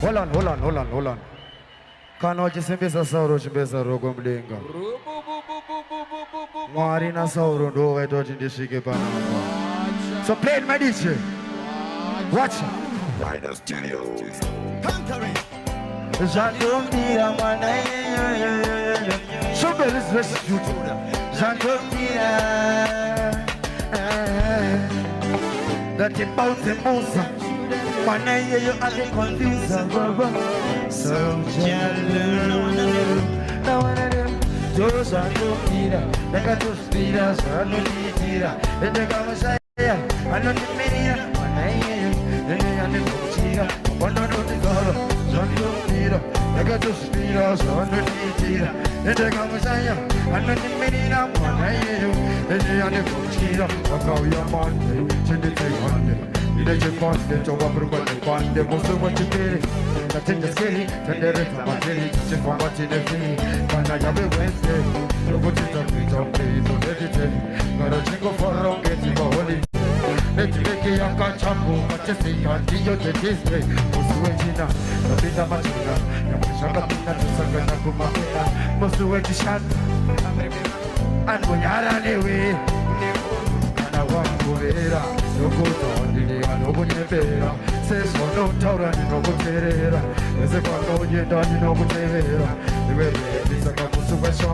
Hold on. Kana chisembesa sauro chimbesa rogo mdenga. Mwari naSauro ndo vaita kuti ndisvike panapa. So play it, my DJ. Watch it. Zvandomudira mwana Somebody rescue Zvandomudira That about the Musa mwana yeyo alikonduza baba Souljahlove Zvandomudira ndakatospira zvanonditira ndakamusaya anondimirira mwana yeyo ndakatokuchira wanondondizoro Zvandomudira ndakatospira zvanonditira ndakamusaya anondimirira mwana yeyo ndakatokuchira wakauya mande chendetseihande Ilechepande, chowapurukwane pande, musuwa chipiri Tatendeskeri, tendereta materi, chichifamba chinefiri Kana yabe wense, lokutita kwitombe, itodedite Ngara chingo faronge, chiba holi Netileke yaka chambu, machesi yandiyo tetiste Musuwe china, napita machina Yamishaka pina, tusaka na kumafina Musuwe chishana, anbunyara newe Kana wanguvera, nokutondilika nokunyembera sesonotaura ndinokuteerera ese kwakauyenda ndinokutevera iwe bendisaka musuwesho